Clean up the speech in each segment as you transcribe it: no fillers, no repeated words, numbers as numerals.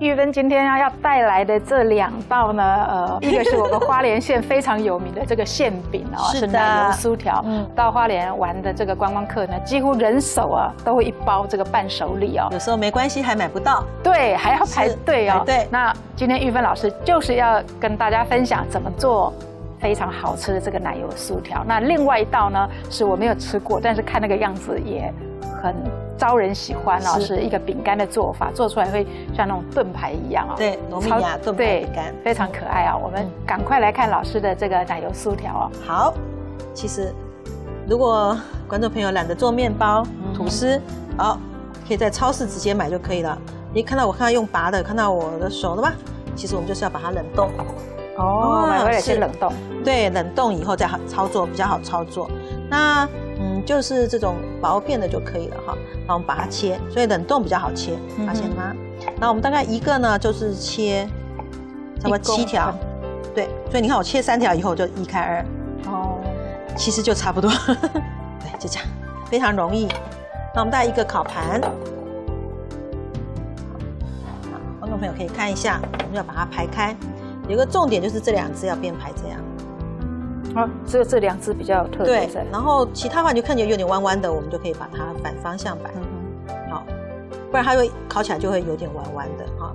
玉芬今天要带来的这2道呢，一个是我们花莲县非常有名的这个馅饼哦，是奶油酥条。到花莲玩的这个观光客呢，几乎人手啊都会1包这个伴手礼哦。有时候没关系，还买不到。对，还要排队哦。对。那今天玉芬老师就是要跟大家分享怎么做非常好吃的这个奶油酥条。那另外一道呢，是我没有吃过，但是看那个样子也很招人喜欢哦，是一个饼干的做法，做出来会像那种盾牌一样哦。对，罗米亚盾牌饼干，非常可爱啊！我们赶快来看老师的这个奶油酥条哦。好，其实如果观众朋友懒得做面包、吐司，好，可以在超市直接买就可以了。你看到我用拔的，看到我的手了吧？其实我们就是要把它冷冻。哦，买回来先冷冻。对，冷冻以后再操作比较好操作。那就是这种薄片的就可以了哈。那我们把它切，所以冷冻比较好切，发现吗？那我们大概一个呢，就是切差不多7条。对，所以你看我切3条以后就1开2。哦，其实就差不多。对，就这样，非常容易。那我们带一个烤盘。观众朋友可以看一下，我们要把它排开。有一个重点就是这2只要编排这样。啊，只有这2只比较有特别。对，然后其他话就看起来有点弯弯的，我们就可以把它反方向摆。好，不然它会烤起来就会有点弯弯的哈。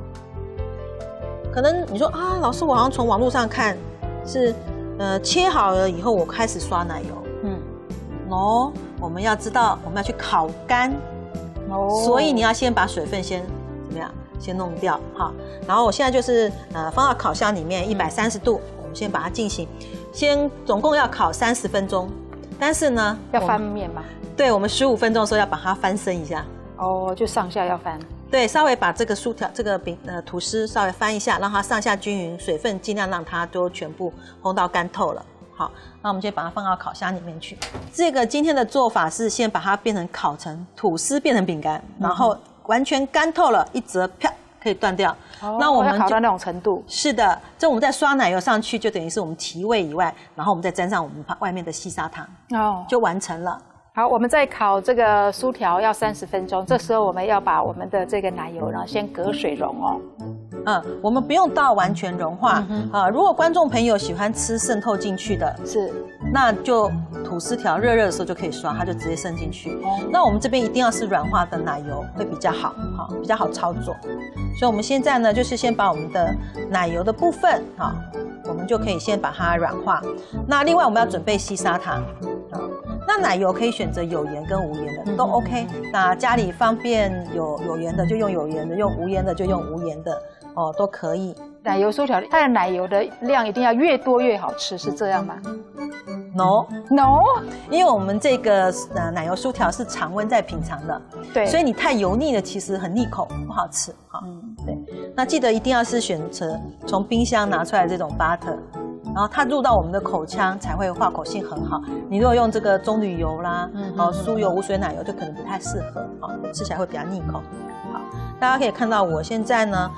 可能你说啊，老师，我好像从网络上看是切好了以后我开始刷奶油。no， 我们要知道我们要去烤干。所以你要先把水分先怎么样？先弄掉哈。然后我现在就是放到烤箱里面130度，我们先把它进行。先总共要烤30分钟，但是呢，要翻面吗？对，我们15分钟的时候要把它翻身一下。哦，就上下要翻。对，稍微把这个酥条、这个吐司稍微翻一下，让它上下均匀，水分尽量让它都全部烘到干透了。好，那我们先把它放到烤箱里面去。这个今天的做法是先把它变成烤成吐司，变成饼干，然后完全干透了，一折啪可以断掉。那我们烤到那种程度。是的，这我们再刷奶油上去，就等于是我们提味以外，然后我们再沾上我们外面的细砂糖，就完成了。好，我们在烤这个酥条要30分钟，这时候我们要把我们的这个奶油呢先隔水溶哦。我们不用到完全融化如果观众朋友喜欢吃渗透进去的，那就吐司条热的时候就可以刷，它就直接渗进去。那我们这边一定要是软化的奶油会比较好，比较好操作。所以我们现在呢，就是先把我们的奶油的部分我们就可以先把它软化。那另外我们要准备细砂糖那奶油可以选择有盐跟无盐的都 OK。那家里方便有盐的就用有盐的，用无盐的就用无盐的都可以。奶油酥条它的奶油的量一定要越多越好吃，是这样吗？No， 因为我们这个奶油酥条是常温在品尝的，对，所以你太油腻了，其实很腻口，不好吃。对。那记得一定要是选择从冰箱拿出来这种 butter。然后它入到我们的口腔才会化口性很好。你如果用这个棕榈油啦，酥油、无水奶油就可能不太适合，吃起来会比较腻口。好，大家可以看到我现在呢，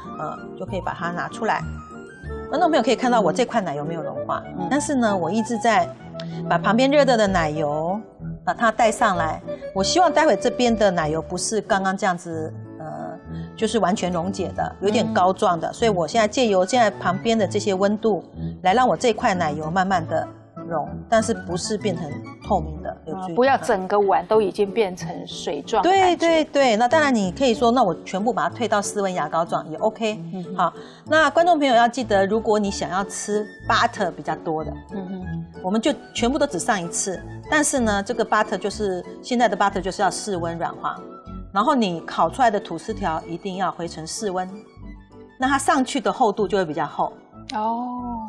就可以把它拿出来。观众朋友可以看到我这块奶油没有融化，但是呢，我一直在把旁边热的奶油把它带上来。我希望待会这边的奶油不是刚刚这样子。就是完全溶解的，有点膏状的，所以我现在借由现在旁边的这些温度，来让我这块奶油慢慢的溶，但是不是变成透明的，有注意？不要整个碗都已经变成水状。对，那当然你可以说，那我全部把它退到室温牙膏状也 OK。好，那观众朋友要记得，如果你想要吃 butter 比较多的，我们就全部都只上1次，但是呢，这个 butter 就是现在的 butter 就是要室温软化。然后你烤出来的吐司条一定要回成室温，那它上去的厚度就会比较厚。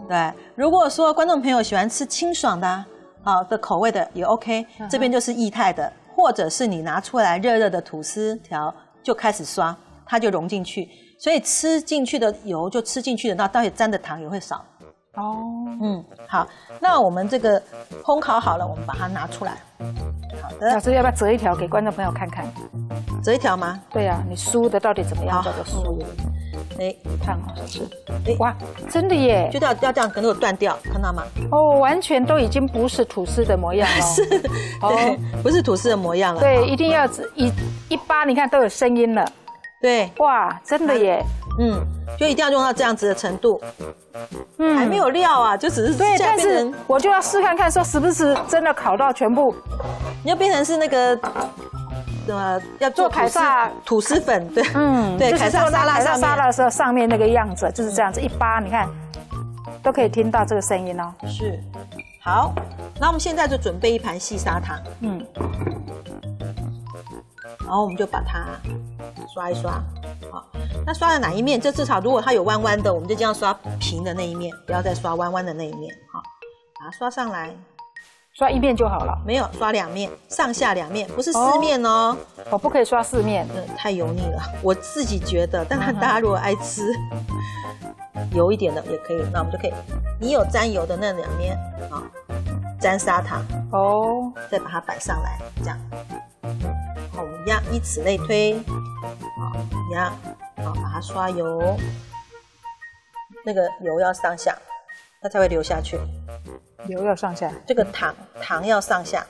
对，如果说观众朋友喜欢吃清爽的的口味的也 OK，这边就是液态的，或者是你拿出来热的吐司条就开始刷，它就融进去，所以吃进去的油就吃进去的，那到底沾的糖也会少。好，那我们这个烘烤好了，我们把它拿出来。好的，老师要不要折一条给观众朋友看看？折一条吗？对啊，你酥的到底怎么样叫做酥？看老师，哇，真的耶！就要这样跟着断掉，看到吗？完全都已经不是吐司的模样了。是，对，不是吐司的模样了。对，一定要一扒，你看都有声音了。对，哇，真的耶！就一定要用到这样子的程度。还没有料啊，就只是对，但是我就要试看看，说是不是真的烤到全部，你要变成是那个。要做凯撒吐司粉，对，对，凯撒沙拉的时候上面那个样子就是这样子，一扒，你看都可以听到这个声音哦。是，好，那我们现在就准备一盘细砂糖，然后我们就把它刷一刷，好，那刷的哪一面？这至少如果它有弯弯的，我们就这样刷平的那一面，不要再刷弯弯的那一面，好，把它刷上来。刷一面就好了，没有刷2面，上下2面，不是4面哦。我不可以刷4面，太油腻了，我自己觉得。但大家如果爱吃油一点的也可以，那我们就可以，你有沾油的那2面啊，沾砂糖哦，再把它摆上来，这样。好，我们一样，以此类推，好，一样，好，把它刷油，那个油要上下，它才会流下去。油要上下，这个糖要上下，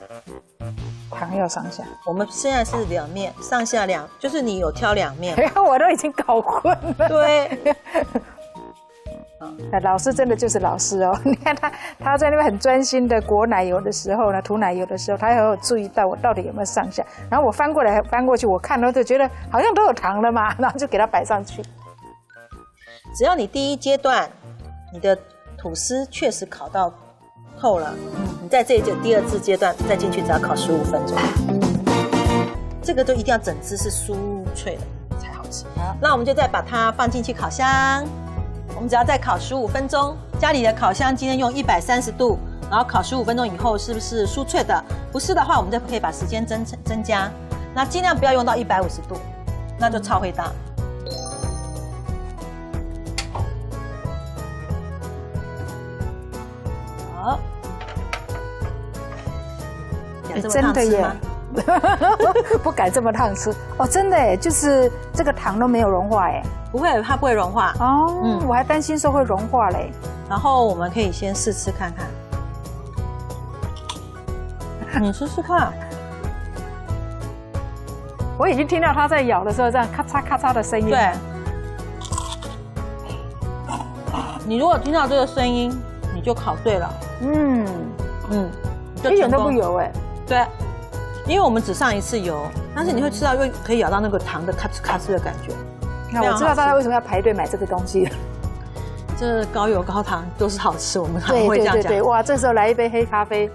糖要上下。我们现在是2面，上下就是你有挑2面。我都已经搞混了。对。老师真的就是老师哦！你看他在那边很专心的裹奶油的时候呢，涂奶油的时候，他还有注意到我到底有没有上下。然后我翻过来翻过去，我看了就觉得好像都有糖了嘛，然后就给它摆上去。只要你第一阶段你的吐司确实烤到透了，你在第2次阶段再进去，只要烤15分钟。这个就一定要整只是酥脆的才好吃。好，那我们就再把它放进去烤箱，我们只要再烤15分钟。家里的烤箱今天用130度，然后烤15分钟以后是不是酥脆的？不是的话，我们就可以把时间增加。那尽量不要用到150度，那就超会大。好，真的耶，不敢这么烫吃哦，真的耶，就是这个糖都没有融化耶，不会，它不会融化哦，我还担心说会融化嘞。然后我们可以先试吃看看，你试试看。我已经听到它在咬的时候这样咔嚓咔嚓的声音。对，你如果听到这个声音，你就烤对了。一点都不油哎。对，因为我们只上1次油，但是你会吃到又可以咬到那个糖的咔哧咔哧的感觉。那我知道大家为什么要排队买这个东西。这高油高糖都是好吃，我们常会这样讲。对，哇，这时候来一杯黑咖啡，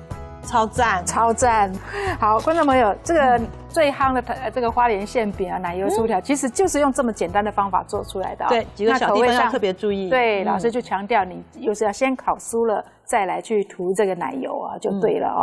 超赞，超赞。好，观众朋友，这个最夯的这个花莲馅饼啊，奶油酥条，其实就是用这么简单的方法做出来的。对，几个小地方要特别注意。对，老师就强调你就是要先烤酥了，再来去涂这个奶油啊，就对了哦。